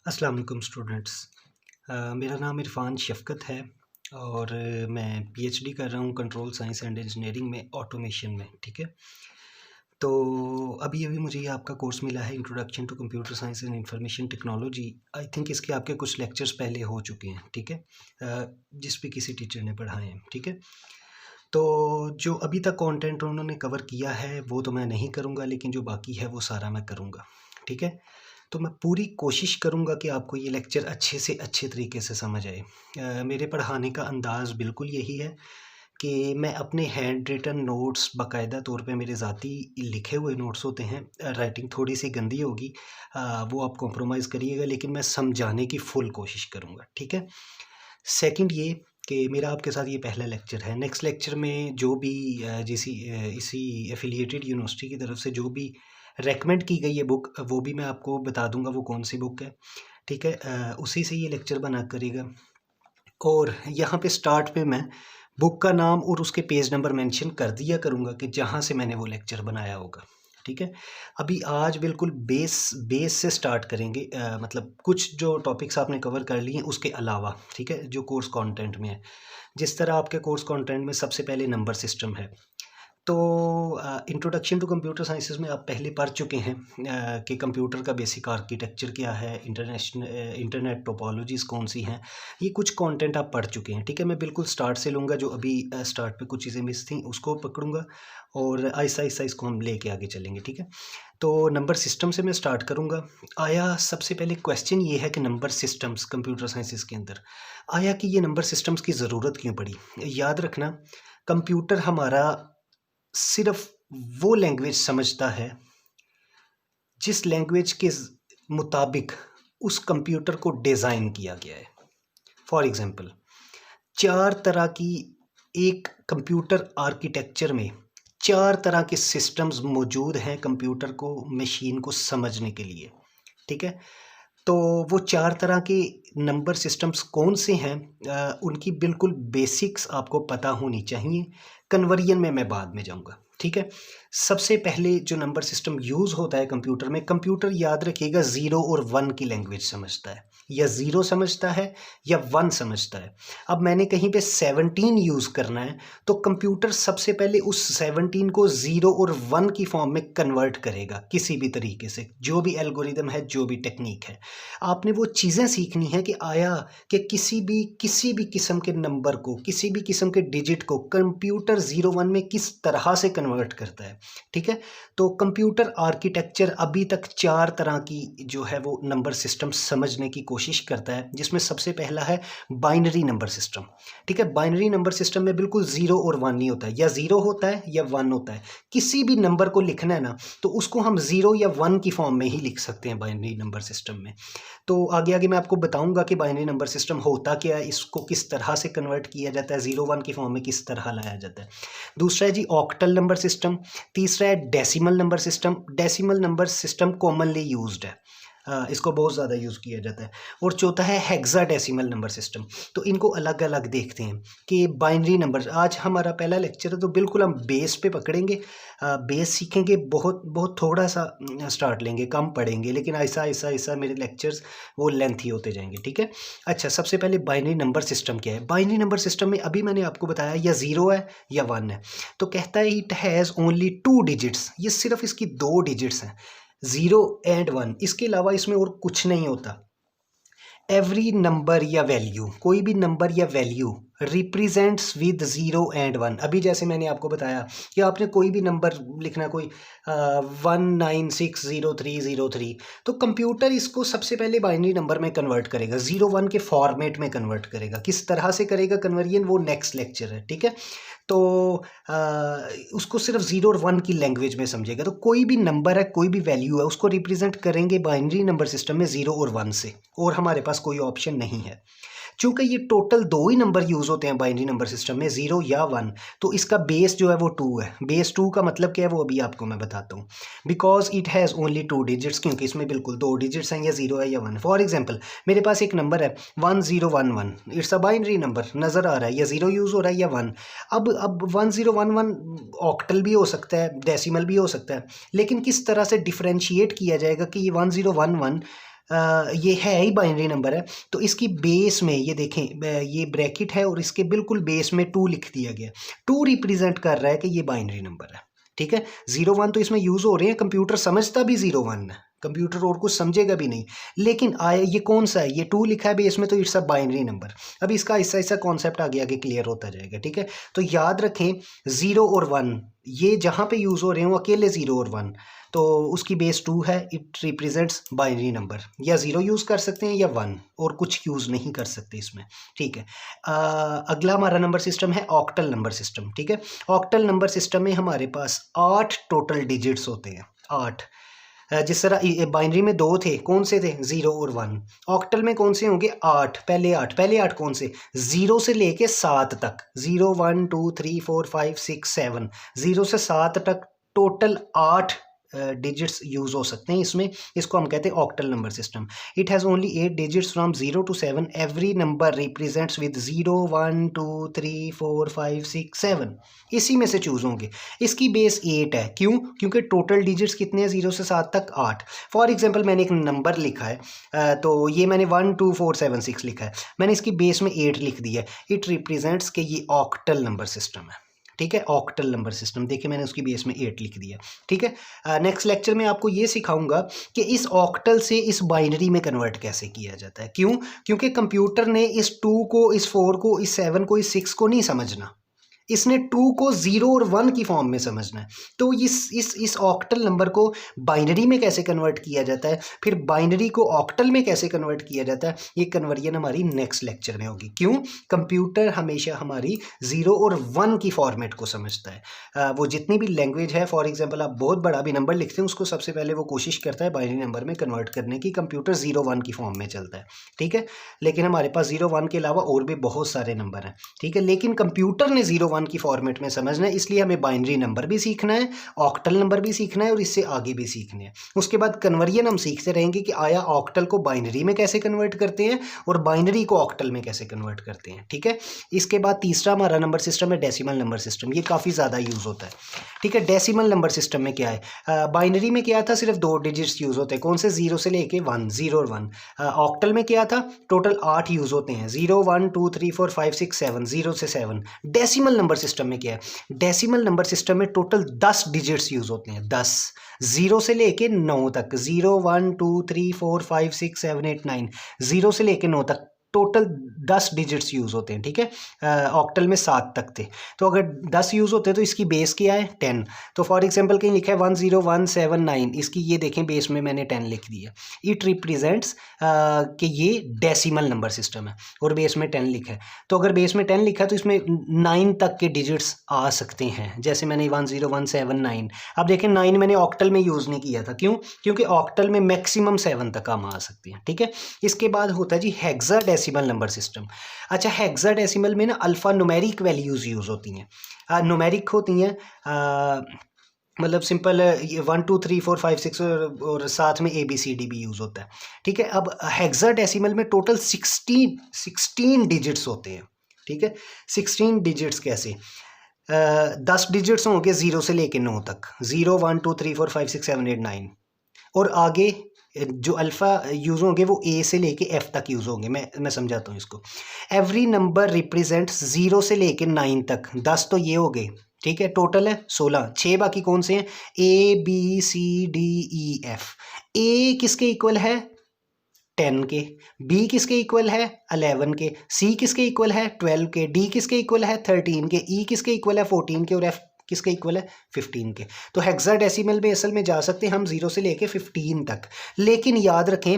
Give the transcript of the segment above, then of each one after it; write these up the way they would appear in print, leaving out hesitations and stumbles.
अस्सलाम वालेकुम स्टूडेंट्स। मेरा नाम इरफ़ान शफ़क़त है और मैं पीएचडी कर रहा हूँ कंट्रोल साइंस एंड इंजीनियरिंग में ऑटोमेशन में। ठीक है, तो अभी अभी मुझे ये आपका कोर्स मिला है introduction to computer science and information technology. I think इसके आपके कुछ लेक्चर्स पहले हो चुके हैं। ठीक है, जिस भी किसी टीचर ने पढ़ाए हैं। ठीक है, तो जो अभी तक कंटेंट उन्होंने कवर किया है वो तो मैं नहीं करूँगा, लेकिन जो बाकी है वो सारा मैं करूँगा। ठीक है, तो मैं पूरी कोशिश करूँगा कि आपको ये लेक्चर अच्छे से अच्छे तरीके से समझ आए। मेरे पढ़ाने का अंदाज़ बिल्कुल यही है कि मैं अपने हैंड रिटन नोट्स बाकायदा तौर पे मेरे ज़ाती लिखे हुए नोट्स होते हैं। राइटिंग थोड़ी सी गंदी होगी, वो आप कॉम्प्रोमाइज़ करिएगा, लेकिन मैं समझाने की फुल कोशिश करूँगा। ठीक है, सेकंड ये कि मेरा आपके साथ ये पहला लेक्चर है। नेक्स्ट लेक्चर में जो भी इसी एफिलिएटेड यूनिवर्सिटी की तरफ से जो भी रेकमेंड की गई है बुक, वो भी मैं आपको बता दूंगा वो कौन सी बुक है। ठीक है, उसी से ये लेक्चर बना करेगा। और यहाँ पे स्टार्ट पे मैं बुक का नाम और उसके पेज नंबर मेंशन कर दिया करूँगा कि जहाँ से मैंने वो लेक्चर बनाया होगा। ठीक है, अभी आज बिल्कुल बेस बेस से स्टार्ट करेंगे। मतलब कुछ जो टॉपिक्स आपने कवर कर लिए उसके अलावा। ठीक है, जो कोर्स कंटेंट में है, जिस तरह आपके कोर्स कंटेंट में सबसे पहले नंबर सिस्टम है, तो इंट्रोडक्शन टू कंप्यूटर साइंसेस में आप पहले पढ़ चुके हैं कि कंप्यूटर का बेसिक आर्किटेक्चर क्या है, इंटरनेट टोपोलॉजीज़ कौन सी हैं। ये कुछ कंटेंट आप पढ़ चुके हैं। ठीक है, मैं बिल्कुल स्टार्ट से लूँगा, जो अभी स्टार्ट पे कुछ चीज़ें मिस थी उसको पकड़ूंगा और आहिस्ता आहिस्ता इसको हम लेके आगे चलेंगे। ठीक है, तो नंबर सिस्टम से मैं स्टार्ट करूँगा। आया सबसे पहले क्वेश्चन ये है कि नंबर सिस्टम्स कंप्यूटर साइंसेस के अंदर आया कि ये नंबर सिस्टम्स की ज़रूरत क्यों पड़ी। याद रखना, कंप्यूटर हमारा सिर्फ वो लैंग्वेज समझता है जिस लैंग्वेज के मुताबिक उस कंप्यूटर को डिज़ाइन किया गया है। फॉर एग्जांपल, 4 तरह की एक कंप्यूटर आर्किटेक्चर में 4 तरह के सिस्टम्स मौजूद हैं कंप्यूटर को, मशीन को समझने के लिए। ठीक है, तो वो 4 तरह के नंबर सिस्टम्स कौन से हैं, उनकी बिल्कुल बेसिक्स आपको पता होनी चाहिए। कन्वर्जन में मैं बाद में जाऊंगा। ठीक है, सबसे पहले जो नंबर सिस्टम यूज़ होता है कंप्यूटर में, कंप्यूटर याद रखिएगा 0 और 1 की लैंग्वेज समझता है, या 0 समझता है या 1 समझता है। अब मैंने कहीं पे 17 यूज़ करना है, तो कंप्यूटर सबसे पहले उस 17 को 0 और 1 की फॉर्म में कन्वर्ट करेगा किसी भी तरीके से, जो भी एल्गोरिदम है, जो भी टेक्निक है। आपने वो चीज़ें सीखनी है कि आया कि किसी भी किस्म के नंबर को, किसी भी किस्म के डिजिट को कंप्यूटर 0 1 में किस तरह से कन्वर्ट करता है। ठीक है, तो कंप्यूटर आर्किटेक्चर अभी तक 4 तरह की जो है वो नंबर सिस्टम समझने की कोशिश करता है, जिसमें सबसे पहला है बाइनरी नंबर सिस्टम। ठीक है, बाइनरी नंबर सिस्टम में बिल्कुल 0 और 1 नहीं होता है, या 0 होता है या 1 होता है। किसी भी नंबर को लिखना है ना, तो उसको हम 0 या 1 की फॉर्म में ही लिख सकते हैं बाइनरी नंबर सिस्टम में। तो आगे आगे मैं आपको बताऊंगा कि बाइनरी नंबर सिस्टम होता क्या है, इसको किस तरह से कन्वर्ट किया जाता है, 0 1 की फॉर्म में किस तरह लाया जाता है। दूसरा है जी ऑक्टल नंबर सिस्टम। तीसरा है decimal number system. Decimal number system commonly used है, इसको बहुत ज़्यादा यूज़ किया जाता है। और चौथा है हेक्साडेसिमल नंबर सिस्टम। तो इनको अलग अलग देखते हैं कि बाइनरी नंबर। आज हमारा पहला लेक्चर है, तो बिल्कुल हम बेस पे पकड़ेंगे, बेस सीखेंगे, बहुत बहुत थोड़ा सा स्टार्ट लेंगे, कम पढ़ेंगे, लेकिन ऐसा ऐसा ऐसा मेरे लेक्चर्स वो लेंथी होते जाएंगे। ठीक है, अच्छा, सबसे पहले बाइनरी नंबर सिस्टम क्या है। बाइनरी नंबर सिस्टम में अभी मैंने आपको बताया या 0 है या 1 है, तो कहता है इट हैज़ ओनली 2 डिजिट्स। ये सिर्फ इसकी 2 डिजिट्स हैं, 0 एंड 1, इसके अलावा इसमें और कुछ नहीं होता। एवरी नंबर या वैल्यू, कोई भी नंबर या वैल्यू रिप्रेजेंट्स विद 0 एंड 1। अभी जैसे मैंने आपको बताया कि आपने कोई भी नंबर लिखना, कोई 19600303, तो कंप्यूटर इसको सबसे पहले बाइनरी नंबर में कन्वर्ट करेगा, 0 1 के फॉर्मेट में कन्वर्ट करेगा। किस तरह से करेगा कन्वर्जन, वो नेक्स्ट लेक्चर है। ठीक है, तो उसको सिर्फ 0 और 1 की लैंग्वेज में समझेगा। तो कोई भी नंबर है, कोई भी वैल्यू है, उसको रिप्रेजेंट करेंगे बाइनरी नंबर सिस्टम में 0 और 1 से, और हमारे पास कोई ऑप्शन नहीं है। चूंकि ये टोटल 2 ही नंबर यूज़ होते हैं बाइनरी नंबर सिस्टम में, 0 या 1, तो इसका बेस जो है वो 2 है। बेस 2 का मतलब क्या है वो अभी आपको मैं बताता हूँ। Because it has only 2 digits, क्योंकि इसमें बिल्कुल 2 डिजिट्स हैं, या 0 है या 1। फॉर एग्जाम्पल, मेरे पास एक नंबर है 1011, इट्स अ बाइनरी नंबर, नज़र आ रहा है, या 0 यूज़ हो रहा है या 1। अब 1011 ऑक्टल भी हो सकता है, डेसिमल भी हो सकता है, लेकिन किस तरह से डिफ्रेंशिएट किया जाएगा कि ये 1011 ये है ही बाइनरी नंबर है, तो इसकी बेस में ये देखें, ये ब्रैकेट है और इसके बिल्कुल बेस में 2 लिख दिया गया। 2 रिप्रेजेंट कर रहा है कि ये बाइनरी नंबर है, ठीक है। 0 1 तो इसमें यूज़ हो रहे हैं, कंप्यूटर समझता भी 0 1 है, कंप्यूटर और कुछ समझेगा भी नहीं, लेकिन आया ये कौन सा है, ये 2 लिखा है बेस में, तो इट्स अ बाइनरी नंबर। अब इसका ऐसा ऐसा कॉन्सेप्ट आगे आगे क्लियर होता जाएगा, ठीक है। तो याद रखें 0 और 1 ये जहाँ पे यूज़ हो रहे हैं वो अकेले 0 और 1, तो उसकी बेस 2 है, इट रिप्रेजेंट्स बाइनरी नंबर। या 0 यूज़ कर सकते हैं या 1, और कुछ यूज़ नहीं कर सकते इसमें, ठीक है। अगला हमारा नंबर सिस्टम है ऑक्टल नंबर सिस्टम, ठीक है। ऑक्टल नंबर सिस्टम में हमारे पास 8 टोटल डिजिट्स होते हैं, 8। जिस तरह बाइनरी में 2 थे, कौन से थे, 0 और 1। ऑक्टल में कौन से होंगे, 8, पहले 8 कौन से, 0 से लेके 7 तक, 0 1 2 3 4 5 6 7, 0 से 7 तक टोटल 8 डिजिट्स यूज़ हो सकते हैं इसमें। इसको हम कहते हैं octal number system. It has only 8 digits from 0 to 7। Every number represents with 0 1 2 3 4 5 6 7, इसी में से चूज़ होंगे। इसकी बेस 8 है, क्यों, क्योंकि टोटल डिजिट्स कितने हैं 0 से 7 तक, 8। फॉर एग्जांपल मैंने एक नंबर लिखा है, तो ये मैंने 1 2 4 7 6 लिखा है, मैंने इसकी बेस में 8 लिख दिया है। इट रिप्रेजेंट्स कि ये ऑक्टल नंबर सिस्टम है, ठीक है। ऑक्टल नंबर सिस्टम, देखिए मैंने उसकी बेस में 8 लिख दिया, ठीक है। नेक्स्ट लेक्चर में आपको ये सिखाऊंगा कि इस ऑक्टल से इस बाइनरी में कन्वर्ट कैसे किया जाता है। क्यों, क्योंकि कंप्यूटर ने इस 2 को, इस 4 को, इस 7 को, इस 6 को नहीं समझना, इसने 2 को 0 और 1 की फॉर्म में समझना है। तो इस ऑक्टल नंबर को बाइनरी में कैसे कन्वर्ट किया जाता है, फिर बाइनरी को ऑक्टल में कैसे कन्वर्ट किया जाता है, ये कन्वर्जन हमारी नेक्स्ट लेक्चर में होगी। क्यों, कंप्यूटर हमेशा हमारी 0 और 1 की फॉर्मेट को समझता है। वो जितनी भी लैंग्वेज है, फॉर एग्जाम्पल आप बहुत बड़ा भी नंबर लिखते हैं, उसको सबसे पहले वो कोशिश करता है बाइनरी नंबर में कन्वर्ट करने की। कंप्यूटर 0 1 की फॉर्म में चलता है, ठीक है। लेकिन हमारे पास 0 1 के अलावा और भी बहुत सारे नंबर हैं, ठीक है। लेकिन कंप्यूटर ने 0 1 की फॉर्मेट में समझना है, इसलिए हमें बाइनरी नंबर भी सीखना है, ऑक्टल नंबर भी सीखना है, और इससे आगे भी सीखने हैं। उसके बाद कन्वर्जन हम सीखते रहेंगे कि आया ऑक्टल को बाइनरी में कैसे कन्वर्ट करते हैं और बाइनरी को ऑक्टल में कैसे कन्वर्ट करते हैं, ठीक है। इसके बाद तीसरा हमारा नंबर सिस्टम है डेसिमल नंबर सिस्टम। ये काफ़ी ज़्यादा यूज़ होता है, ठीक है। डेसिमल नंबर सिस्टम में क्या है, बाइनरी में क्या था, सिर्फ 2 डिजिट्स यूज़ होते हैं, कौन से, 0 से लेके 1, 0 और 1। ऑक्टल में क्या था, टोटल 8 यूज़ होते हैं, 0 1 2 3 4 5 6 7, 0 से 7। डेसिमल नंबर सिस्टम में क्या है, डेसिमल नंबर सिस्टम में टोटल 10 डिजिट्स यूज़ होते हैं, 10, 0 से लेके 9 तक, 0 1 2 3 4 5 6 7 8 9, 0 से लेके 9 तक टोटल 10 डिजिट्स यूज़ होते हैं, ठीक है। ऑक्टल में 7 तक थे, तो अगर 10 यूज़ होते हैं तो इसकी बेस क्या है, 10। तो फॉर एग्जांपल कहीं लिखा है 10179, इसकी ये देखें बेस में मैंने 10 लिख दिया। इट रिप्रेजेंट्स कि ये डेसिमल नंबर सिस्टम है और बेस में 10 लिखा है। तो अगर बेस में 10 लिखा है तो इसमें 9 तक के डिजिट्स आ सकते हैं, जैसे मैंने 10179। अब देखें 9 मैंने ऑक्टल में यूज़ नहीं किया था, क्यों, क्योंकि ऑक्टल में मैक्सिमम 7 तक हम आ सकते हैं, ठीक है। इसके बाद होता है जी हेक्साडेसिमल नंबर सिस्टम। अच्छा, हेक्साडेसिमल में ना अल्फा न्यूमेरिक वैल्यूज यूज होती हैं, न्यूमेरिक होती हैं, मतलब सिंपल 1 2 3 4 5 6 और साथ में ABCD भी यूज़ होता है, ठीक है। अब हेक्साडेसिमल में टोटल 16 डिजिट्स होते हैं, ठीक है। 16 डिजिट्स कैसे, 10 डिजिट्स होंगे 0 से लेके 9 तक, 0 1 2 3 4 5 6 7 8 9, और आगे जो अल्फ़ा यूज़ होंगे वो A से लेके F तक यूज़ होंगे। मैं समझाता हूँ इसको। एवरी नंबर रिप्रेजेंट्स 0 से लेके 9 तक, 10 तो ये हो गए, ठीक है, टोटल है 16, 6 बाकी कौन से हैं, ABCDEF। A किसके इक्वल है, 10 के, B किसके इक्वल है, 11 के, C किसके इक्वल है, 12 के, D किसके इक्वल है, 13 के, E किसके इक्वल है, 14 के, और F किसके इक्वल है, 15 के। तो हेक्साडेसिमल में असल में जा सकते हैं हम 0 से लेके 15 तक, लेकिन याद रखें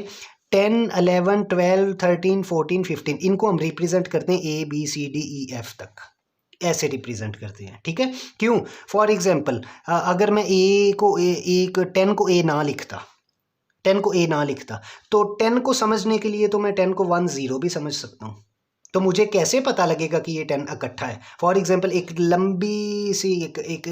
10 11 12 13 14 15 इनको हम रिप्रेजेंट करते हैं ABCDEF तक, ऐसे रिप्रेजेंट करते हैं, ठीक है। क्यों, फॉर एग्जाम्पल अगर मैं A को 10 को A ना लिखता, 10 को A ना लिखता, तो 10 को समझने के लिए तो मैं 10 को 1 0 भी समझ सकता हूँ। तो मुझे कैसे पता लगेगा कि ये 10 इकट्ठा है। फॉर एग्जांपल एक लंबी सी एक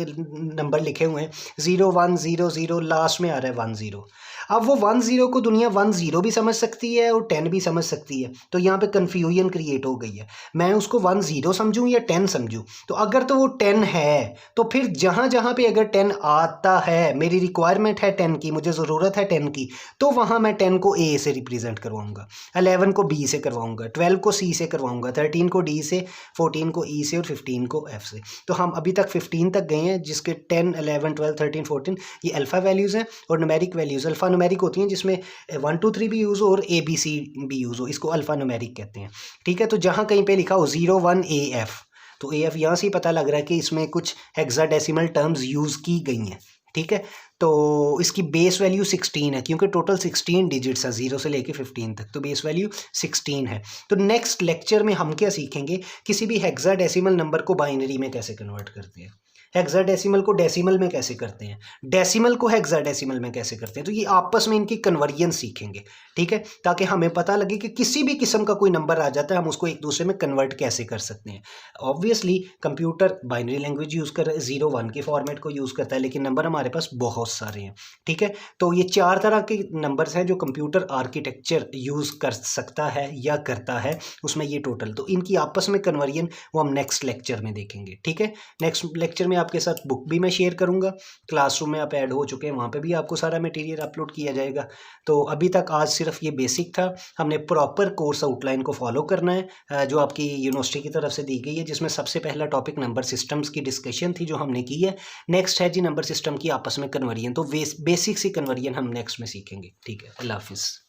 नंबर लिखे हुए हैं 0 1 0 0, लास्ट में आ रहा है 1 0। अब वो 10 को दुनिया 10 भी समझ सकती है और 10 भी समझ सकती है, तो यहाँ पे कन्फ्यूजन क्रिएट हो गई है। मैं उसको 10 समझूँ या 10 समझूँ? तो अगर तो वो 10 है तो फिर जहाँ जहाँ पे अगर 10 आता है, मेरी रिक्वायरमेंट है 10 की, मुझे ज़रूरत है 10 की, तो वहाँ मैं 10 को ए से रिप्रेजेंट करवाऊँगा, 11 को बी से करवाऊँगा, 12 को सी से करवाऊँगा, 13 को डी से, 14 को ई से और 15 को एफ से। तो हम अभी तक 15 तक गए हैं, जिसके 10, 11, 12, 13, 14 ये अल्फ़ा वैल्यूज़ हैं और न्यूमेरिक वैल्यूज़ अल्फ़ा न्यूमेरिक होती हैं, जिसमें 1 2 3 भी यूज़ हो और ए बी सी भी यूज़ हो, इसको अल्फ़ा न्यूमेरिक कहते हैं। ठीक है, तो जहाँ कहीं पे लिखा हो 0 1 ए एफ, तो ए एफ यहाँ से ही पता लग रहा है कि इसमें कुछ हेक्साडेसिमल टर्म्स यूज़ की गई हैं। ठीक है, तो इसकी बेस वैल्यू 16 है, क्योंकि टोटल 16 डिजिट्स है 0 से लेके 15 तक, तो बेस वैल्यू 16 है। तो नेक्स्ट लेक्चर में हम क्या सीखेंगे, किसी भी हेक्साडेसिमल नंबर को बाइनरी में कैसे कन्वर्ट करते हैं, हेक्साडेसिमल को डेसिमल में कैसे करते हैं, डेसिमल को हेक्साडेसिमल में कैसे करते हैं। तो ये आपस में इनकी कन्वर्जन सीखेंगे। ठीक है, ताकि हमें पता लगे कि किसी भी किस्म का कोई नंबर आ जाता है, हम उसको एक दूसरे में कन्वर्ट कैसे कर सकते हैं। Obviously computer binary language use कर रहा है, 0 1 के फॉर्मेट को यूज़ करता है, लेकिन नंबर हमारे पास बहुत सारे हैं। ठीक है, तो ये 4 तरह के नंबर्स हैं जो कंप्यूटर आर्किटेक्चर यूज़ कर सकता है या करता है, उसमें ये टोटल, तो इनकी आपस में कन्वर्जन वो हम नेक्स्ट लेक्चर में देखेंगे। ठीक है, नेक्स्ट लेक्चर में आपके साथ बुक भी मैं शेयर करूंगा, क्लासरूम में आप ऐड हो चुके हैं, वहाँ पे भी आपको सारा मटेरियल अपलोड किया जाएगा। तो अभी तक आज सिर्फ ये बेसिक था, हमने प्रॉपर कोर्स आउटलाइन को फॉलो करना है जो आपकी यूनिवर्सिटी की तरफ से दी गई है, जिसमें सबसे पहला टॉपिक नंबर सिस्टम्स की डिस्कशन थी जो हमने की है। नेक्स्ट है जी नंबर सिस्टम की आपस में कन्वर्जन, तो बेसिक सी कन्वर्जन हम नेक्स्ट में सीखेंगे। ठीक है, अल्लाह हाफिज़।